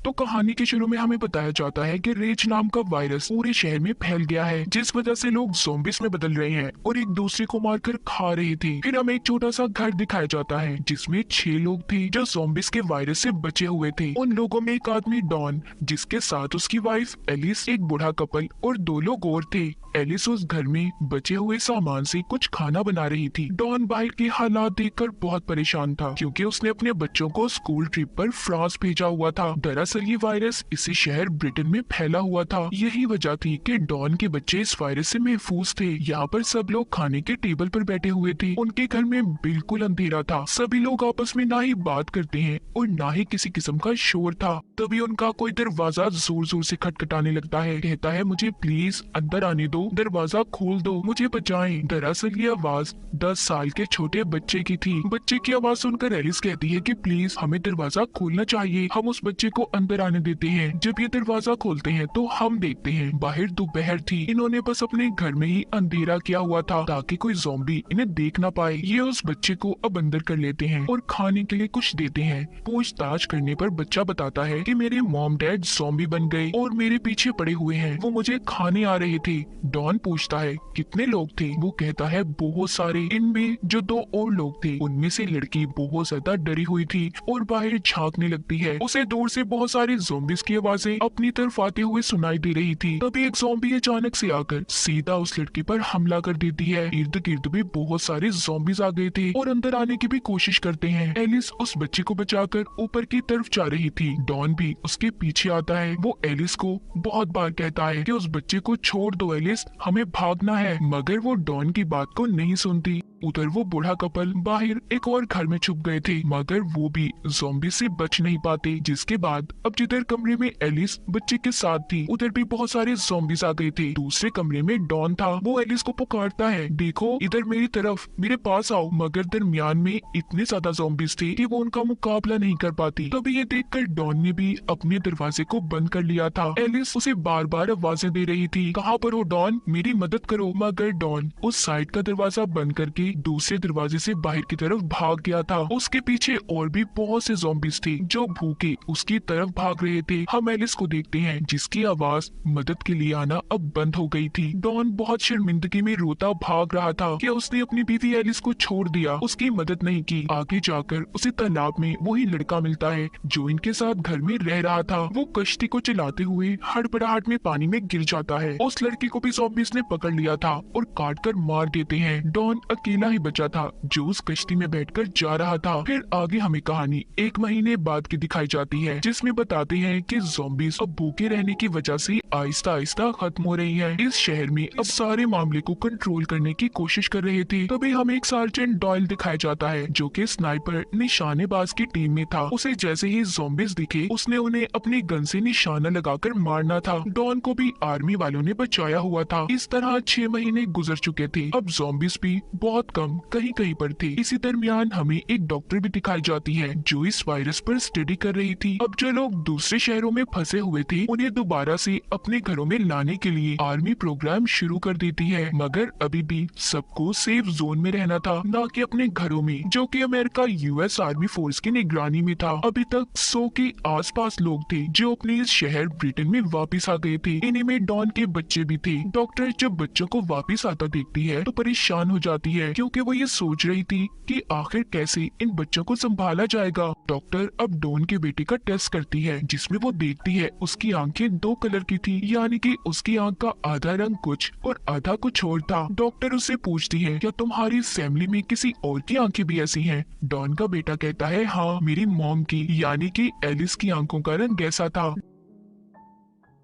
तो कहानी के शुरू में हमें बताया जाता है कि रेज नाम का वायरस पूरे शहर में फैल गया है, जिस वजह से लोग ज़ॉम्बिस में बदल रहे हैं और एक दूसरे को मारकर खा रहे थे। फिर हमें एक छोटा सा घर दिखाया जाता है जिसमें 6 लोग थे जो ज़ॉम्बिस के वायरस से बचे हुए थे। उन लोगों में एक आदमी डॉन, जिसके साथ उसकी वाइफ एलिस, एक बूढ़ा कपल और 2 लोग और थे। एलिस उस घर में बचे हुए सामान से कुछ खाना बना रही थी। डॉन बाहर के हालात देखकर बहुत परेशान था क्योंकि उसने अपने बच्चों को स्कूल ट्रिप पर फ्रांस भेजा हुआ था। दरअसल ये वायरस इसी शहर ब्रिटेन में फैला हुआ था। यही वजह थी कि डॉन के बच्चे इस वायरस से महफूज थे। यहाँ पर सब लोग खाने के टेबल पर बैठे हुए थे। उनके घर में बिल्कुल अंधेरा था। सभी लोग आपस में ना ही बात करते हैं और ना ही किसी किस्म का शोर था। तभी उनका कोई दरवाजा जोर जोर से खटखटाने लगता है। कहता है, मुझे प्लीज अंदर आने दो, दरवाजा खोल दो, मुझे बचाएं। दरअसल ये आवाज 10 साल के छोटे बच्चे की थी। बच्चे की आवाज सुनकर एलिस कहती है कि प्लीज हमें दरवाजा खोलना चाहिए। हम उस बच्चे को अंदर आने देते हैं। जब ये दरवाजा खोलते हैं तो हम देखते हैं बाहर दोपहर थी। इन्होंने बस अपने घर में ही अंधेरा किया हुआ था ताकि कोई ज़ॉम्बी इन्हें देख ना पाए। ये उस बच्चे को अब अंदर कर लेते हैं और खाने के लिए कुछ देते हैं। पूछताछ करने पर बच्चा बताता है कि मेरे मॉम डैड ज़ॉम्बी बन गए और मेरे पीछे पड़े हुए हैं। वो मुझे खाने आ रहे थे। डॉन पूछता है कितने लोग थे। वो कहता है बहुत सारे। इनमें जो 2 और लोग थे उनमें से लड़की बहुत ज्यादा डरी हुई थी और बाहर झांकने लगती है। उसे दूर से बहुत सारे ज़ॉम्बीज़ की आवाजें अपनी तरफ आते हुए सुनाई दे रही थी। तभी एक ज़ॉम्बी अचानक से आकर सीधा उस लड़की पर हमला कर देती है। इर्द गिर्द भी बहुत सारे ज़ॉम्बीज़ आ गए थे और अंदर आने की भी कोशिश करते हैं। एलिस उस बच्चे को बचाकर ऊपर की तरफ जा रही थी। डॉन भी उसके पीछे आता है। वो एलिस को बहुत बार कहता है कि उस बच्चे को छोड़ दो एलिस, हमें भागना है, मगर वो डॉन की बात को नहीं सुनती। उधर वो बूढ़ा कपल बाहर एक और घर में छुप गए थे, मगर वो भी ज़ॉम्बी से बच नहीं पाते। जिसके बाद अब जिधर कमरे में एलिस बच्चे के साथ थी उधर भी बहुत सारे ज़ॉम्बीज़ आ गए थे। दूसरे कमरे में डॉन था। वो एलिस को पुकारता है, देखो इधर मेरी तरफ, मेरे पास आओ, मगर दरमियान में इतने ज्यादा ज़ॉम्बीज़ थे कि वो उनका मुकाबला नहीं कर पाती। तभी ये देखकर डॉन ने भी अपने दरवाजे को बंद कर लिया था। एलिस उसे बार बार आवाजें दे रही थी, कहाँ पर हो डॉन, मेरी मदद करो, मगर डॉन उस साइड का दरवाजा बंद करके दूसरे दरवाजे से बाहर की तरफ भाग गया था। उसके पीछे और भी बहुत से ज़ॉम्बीज़ थे जो भूखे उसकी तरफ भाग रहे थे। हम एलिस को देखते हैं जिसकी आवाज मदद के लिए आना अब बंद हो गई थी। डॉन बहुत शर्मिंदगी में रोता भाग रहा था कि उसने अपनी बीवी एलिस को छोड़ दिया, उसकी मदद नहीं की। आगे जाकर उसे तालाब में वही लड़का मिलता है जो इनके साथ घर में रह रहा था। वो कश्ती को चलाते हुए हड़बड़ाहट में पानी में गिर जाता है। उस लड़की को भी ज़ॉम्बीज़ ने पकड़ लिया था और काट कर मार देते हैं। डॉन अकेला ही बचा था जो उस कश्ती में बैठकर जा रहा था। फिर आगे हमें कहानी 1 महीने बाद की दिखाई जाती है जिसमें बताते हैं कि ज़ॉम्बीज़ अब भूखे रहने की वजह से आहिस्ता आहिस्ता खत्म हो रही है। इस शहर में अब सारे मामले को कंट्रोल करने की कोशिश कर रहे थे। तभी हमें एक सार्जेंट डॉयल दिखाया जाता है जो कि स्नाइपर निशानेबाज की टीम में था। उसे जैसे ही ज़ॉम्बीज़ दिखे उसने उन्हें अपनी गन से निशाना लगाकर मारना था। डॉन को भी आर्मी वालों ने बचाया हुआ था। इस तरह 6 महीने गुजर चुके थे। अब ज़ॉम्बीज़ भी बहुत कम कहीं कहीं पर थे। इसी दरमियान हमें एक डॉक्टर भी दिखाई जाती है जो इस वायरस पर स्टडी कर रही थी। अब जो लोग दूसरे शहरों में फंसे हुए थे उन्हें दोबारा से अपने घरों में लाने के लिए आर्मी प्रोग्राम शुरू कर देती है, मगर अभी भी सबको सेफ जोन में रहना था, न कि अपने घरों में, जो कि अमेरिका यूएस आर्मी फोर्स की निगरानी में था। अभी तक 100 के आसपास लोग थे जो अपने इस शहर ब्रिटेन में वापस आ गए थे। इन्हीं में डॉन के बच्चे भी थे। डॉक्टर जब बच्चों को वापस आता देखती है तो परेशान हो जाती है क्योंकि वो ये सोच रही थी कि आखिर कैसे इन बच्चों को संभाला जाएगा। डॉक्टर अब डॉन के बेटे का टेस्ट करती है जिसमें वो देखती है उसकी आंखें 2 कलर की थी, यानी कि उसकी आंख का आधा रंग कुछ और आधा कुछ और था। डॉक्टर उससे पूछती है, क्या तुम्हारी फैमिली में किसी और की आंखें भी ऐसी हैं? डॉन का बेटा कहता है, हाँ, मेरी मॉम की, यानी कि एलिस की आंखों का रंग ऐसा था।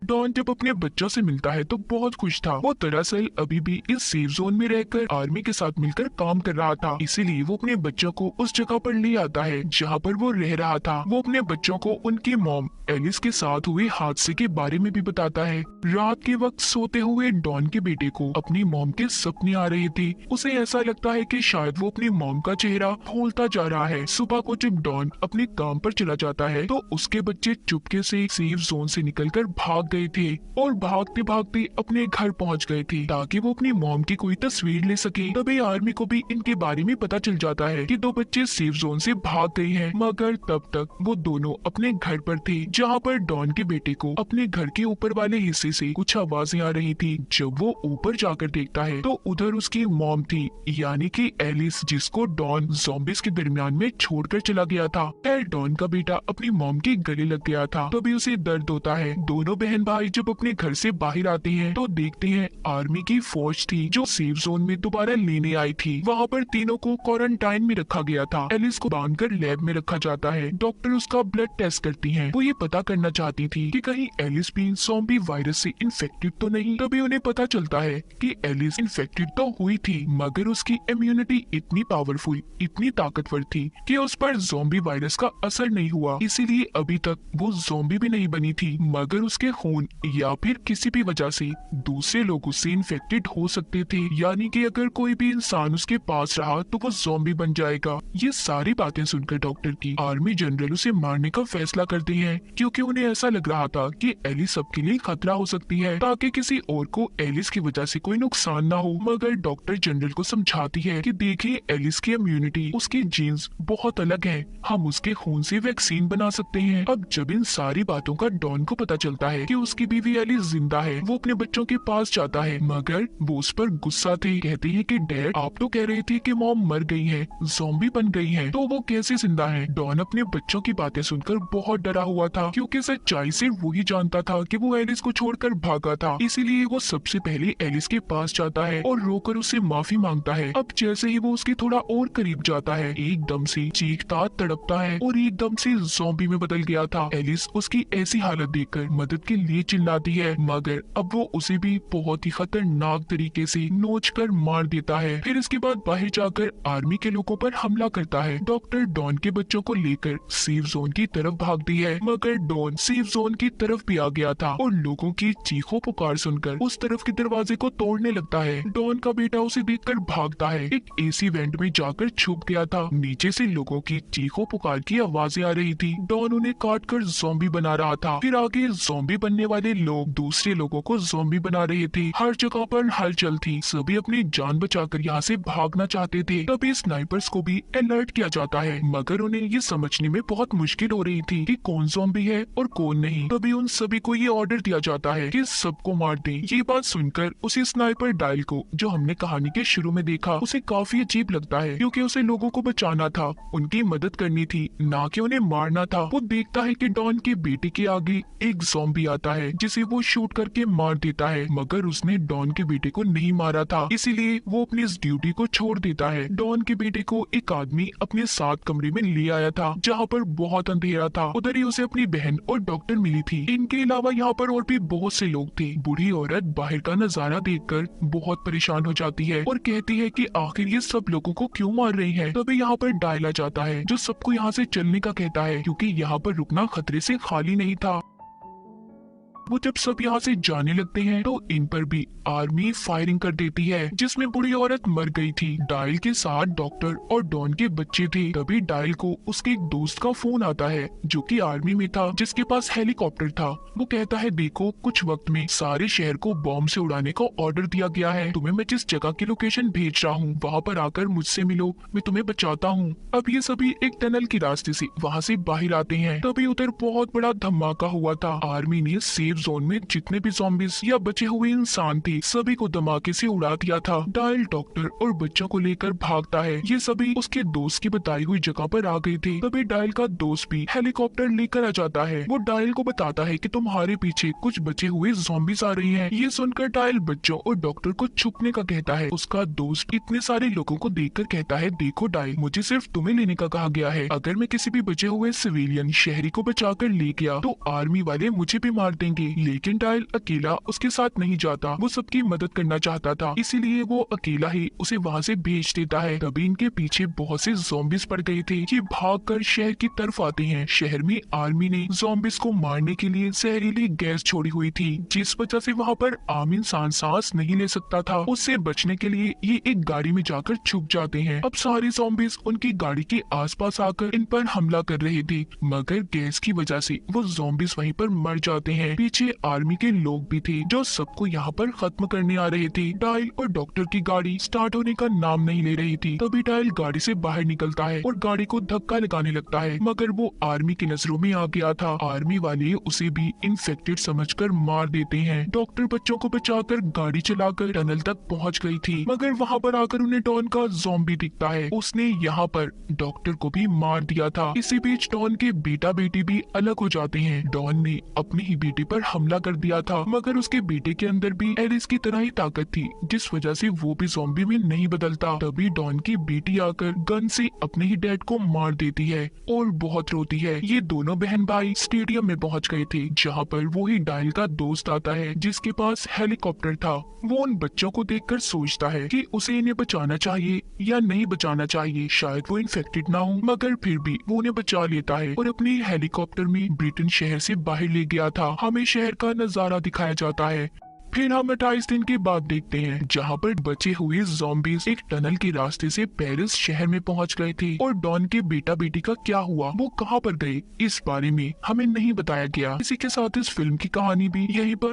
डॉन जब अपने बच्चों से मिलता है तो बहुत खुश था। वो दरअसल अभी भी इस सेफ जोन में रहकर आर्मी के साथ मिलकर काम कर रहा था, इसीलिए वो अपने बच्चों को उस जगह पर ले आता है जहाँ पर वो रह रहा था। वो अपने बच्चों को उनकी मॉम एलिस के साथ हुए हादसे के बारे में भी बताता है। रात के वक्त सोते हुए डॉन के बेटे को अपनी मॉम के सपने आ रहे थे। उसे ऐसा लगता है कि शायद वो अपनी मॉम का चेहरा भूलता जा रहा है। सुबह को जब डॉन अपने काम पर चला जाता है तो उसके बच्चे चुपके से सेफ जोन से निकलकर भाग गए थे और भागते भागते अपने घर पहुंच गए थे ताकि वो अपनी मॉम की कोई तस्वीर ले सके। तभी आर्मी को भी इनके बारे में पता चल जाता है कि 2 बच्चे सेफ जोन से भाग गए हैं, मगर तब तक वो दोनों अपने घर पर थे जहाँ पर डॉन के बेटे को अपने घर के ऊपर वाले हिस्से से कुछ आवाजें आ रही थी। जब वो ऊपर जाकर देखता है तो उधर उसकी मॉम थी, यानी कि एलिस, जिसको डॉन ज़ॉम्बीज़ के दरमियान में छोड़कर चला गया था। खैर डॉन का बेटा अपनी मॉम के गले लग गया था, तभी उसे दर्द होता है। दोनों बहन भाई जब अपने घर से बाहर आते हैं तो देखते हैं आर्मी की फौज थी जो सेफ जोन में दोबारा लेने आई थी। वहाँ पर तीनों को क्वारंटाइन में रखा गया था। एलिस को बांधकर लैब में रखा जाता है। डॉक्टर उसका ब्लड टेस्ट करती हैं। वो ये पता करना चाहती थी कि कहीं एलिस भी ज़ॉम्बी वायरस से इन्फेक्टेड तो नहीं। तभी उन्हें पता चलता है कि एलिस इन्फेक्टेड तो हुई थी, मगर उसकी इम्यूनिटी इतनी पावरफुल, इतनी ताकतवर थी कि उस पर ज़ॉम्बी वायरस का असर नहीं हुआ। इसीलिए अभी तक वो ज़ॉम्बी भी नहीं बनी थी, मगर उसके खून या फिर किसी भी वजह से दूसरे लोगों से इन्फेक्टेड हो सकते थे, यानी कि अगर कोई भी इंसान उसके पास रहा तो वो ज़ॉम्बी बन जाएगा। ये सारी बातें सुनकर डॉक्टर की आर्मी जनरल उसे मारने का फैसला करते हैं, क्योंकि उन्हें ऐसा लग रहा था कि एलिस सबके लिए खतरा हो सकती है, ताकि किसी और को एलिस की वजह से कोई नुकसान ना हो। मगर डॉक्टर जनरल को समझाती है कि देखिए एलिस की इम्यूनिटी, उसकी जीन्स बहुत अलग है, हम उसके खून से वैक्सीन बना सकते हैं। अब जब इन सारी बातों का डॉन को पता चलता है कि उसकी बीवी एलिस जिंदा है, वो अपने बच्चों के पास जाता है, मगर वो उस पर गुस्सा थे। कहते हैं कि डैड, आप तो कह रहे थे कि मॉम मर गई है, ज़ॉम्बी बन गई है, तो वो कैसे जिंदा है? डॉन अपने बच्चों की बातें सुनकर बहुत डरा हुआ था, क्योंकि सच्चाई से वही जानता था कि वो एलिस को छोड़कर भागा था। इसीलिए वो सबसे पहले एलिस के पास जाता है और रोकर उससे माफी मांगता है। अब जैसे ही वो उसके थोड़ा और करीब जाता है, एकदम से चीखता तड़पता है और एकदम से ज़ॉम्बी में बदल गया था। एलिस उसकी ऐसी हालत देखकर मदद के लिए चिल्लाती है, मगर अब वो उसे भी बहुत ही खतरनाक तरीके से नोचकर मार देता है। फिर इसके बाद बाहर जाकर आर्मी के लोगों पर हमला करता है। डॉक्टर डॉन के बच्चों को लेकर सेफ जोन की तरफ भागती है, मगर डॉन सेफ जोन की तरफ भी आ गया था और लोगों की चीखों पुकार सुनकर उस तरफ के दरवाजे को तोड़ने लगता है। डॉन का बेटा उसे देखकर भागता है, एक एसी वेंट में जाकर छुप गया था। नीचे से लोगों की चीखों पुकार की आवाजें आ रही थी। डॉन उन्हें काट कर ज़ॉम्बी बना रहा था। फिर आगे ज़ॉम्बी बनने वाले लोग दूसरे लोगों को ज़ॉम्बी बना रहे थे। हर जगह पर हलचल थी, सभी अपनी जान बचाकर यहाँ से भागना चाहते थे। तभी स्नाइपर्स को भी अलर्ट किया जाता है, मगर उन्हें ये समझने में बहुत मुश्किल हो रही थी कि कौन ज़ॉम्बी है और कौन नहीं। तभी उन सभी को ये ऑर्डर दिया जाता है कि सबको मार दें। ये बात सुनकर उसी स्नाइपर डायल को, जो हमने कहानी के शुरू में देखा, उसे काफी अजीब लगता है, क्योंकि उसे लोगों को बचाना था, उनकी मदद करनी थी, ना कि उन्हें मारना था। वो देखता है कि डॉन के बेटे के आगे एक ज़ॉम्बी आता है, जिसे वो शूट करके मार देता है, मगर उसने डॉन के बेटे को नहीं मारा था, इसीलिए वो अपनी इस ड्यूटी को छोड़ देता है। डॉन के बेटे को एक आदमी अपने साथ कमरे में ले आया था, जहाँ पर बहुत अंधेरा था। उधर ही उसे अपनी बहन और डॉक्टर मिली थी। इनके अलावा यहाँ पर और भी बहुत से लोग थे। बूढ़ी औरत बाहर का नजारा देखकर बहुत परेशान हो जाती है और कहती है कि आखिर ये सब लोगों को क्यों मार रही है। तभी यहाँ पर डायल आ जाता है, जो सबको यहाँ से चलने का कहता है, क्योंकि यहाँ पर रुकना खतरे से खाली नहीं था। वो जब सब यहाँ से जाने लगते हैं तो इन पर भी आर्मी फायरिंग कर देती है, जिसमें बूढ़ी औरत मर गई थी। डायल के साथ डॉक्टर और डॉन के बच्चे थे। तभी डायल को उसके एक दोस्त का फोन आता है, जो कि आर्मी में था, जिसके पास हेलीकॉप्टर था। वो कहता है, देखो कुछ वक्त में सारे शहर को बॉम्ब से उड़ाने का ऑर्डर दिया गया है। तुम्हें मैं जिस जगह की लोकेशन भेज रहा हूँ, वहाँ पर आकर मुझसे मिलो, मैं तुम्हें बचाता हूँ। अब ये सभी एक टनल के रास्ते से वहाँ से बाहर आते हैं। तभी उधर बहुत बड़ा धमाका हुआ था। आर्मी ने सेफ जोन में जितने भी ज़ॉम्बीज़ या बचे हुए इंसान थे, सभी को धमाके से उड़ा दिया था। डायल डॉक्टर और बच्चों को लेकर भागता है। ये सभी उसके दोस्त की बताई हुई जगह पर आ गए थे। तभी डायल का दोस्त भी हेलीकॉप्टर लेकर आ जाता है। वो डायल को बताता है कि तुम्हारे पीछे कुछ बचे हुए ज़ॉम्बीज़ आ रही हैं। ये सुनकर डायल बच्चों और डॉक्टर को छुपने का कहता है। उसका दोस्त इतने सारे लोगों को देखकर कहता है, देखो डायल, मुझे सिर्फ तुम्हें लेने का कहा गया है। अगर मैं किसी भी बचे हुए सिविलियन शहरी को बचाकर ले गया तो आर्मी वाले मुझे भी मार देंगे। लेकिन डायल अकेला उसके साथ नहीं जाता। वो सबकी मदद करना चाहता था, इसीलिए वो अकेला ही उसे वहाँ से भेज देता है। तभी इनके पीछे बहुत से ज़ॉम्बीज़ पड़ गए थे। ये भागकर शहर की तरफ आते हैं। शहर में आर्मी ने ज़ॉम्बीज़ को मारने के लिए जहरीली गैस छोड़ी हुई थी, जिस वजह से वहाँ पर आम इंसान सांस नहीं ले सकता था। उससे बचने के लिए ये एक गाड़ी में जाकर छुप जाते हैं। अब सारे ज़ॉम्बीज़ उनकी गाड़ी के आसपास आकर इन पर हमला कर रहे थे, मगर गैस की वजह से वो ज़ॉम्बीज़ वहीं पर मर जाते हैं। पीछे आर्मी के लोग भी थे जो सबको यहाँ पर खत्म करने आ रहे थे। डायल और डॉक्टर की गाड़ी स्टार्ट होने का नाम नहीं ले रही थी। तभी डायल गाड़ी से बाहर निकलता है और गाड़ी को धक्का लगाने लगता है, मगर वो आर्मी की नजरों में आ गया था। आर्मी वाले उसे भी इन्फेक्टेड समझकर मार देते हैं। डॉक्टर बच्चों को बचाकर गाड़ी चलाकर टनल तक पहुंच गई थी, मगर वहां पर आकर उन्हें डॉन का ज़ॉम्बी दिखता है। उसने यहाँ पर डॉक्टर को भी मार दिया था। इसी बीच डॉन के बेटा बेटी भी अलग हो जाते हैं। डॉन ने अपनी ही बेटी पर हमला कर दिया था, मगर उसके बेटे के अंदर भी एलिस की तरह ही ताकत थी, जिस वजह से वो भी ज़ॉम्बी में नहीं बदलता। तभी डॉन की बेटी आकर गन से अपने ही डैड को मार देती है और बहुत रोती है। ये दोनों बहन भाई स्टेडियम में पहुंच गए थे, जहाँ पर वो ही डायल का दोस्त आता है जिसके पास हेलीकॉप्टर था। वो उन बच्चों को देखकर सोचता है कि उसे इन्हें बचाना चाहिए या नहीं बचाना चाहिए। शायद वो इन्फेक्टेड ना हो, मगर फिर भी वो उन्हें बचा लेता है और अपने हेलीकॉप्टर में ब्रिटेन शहर से बाहर ले गया था। हमें शहर का नजारा दिखाया जाता है। फिर हम 28 दिन के बाद देखते हैं, जहाँ पर बचे हुए ज़ॉम्बीज़ एक टनल के रास्ते से पेरिस शहर में पहुँच गए थे। और डॉन के बेटा बेटी का क्या हुआ, वो कहाँ पर गए, इस बारे में हमें नहीं बताया गया। इसी के साथ इस फिल्म की कहानी भी यहीं पर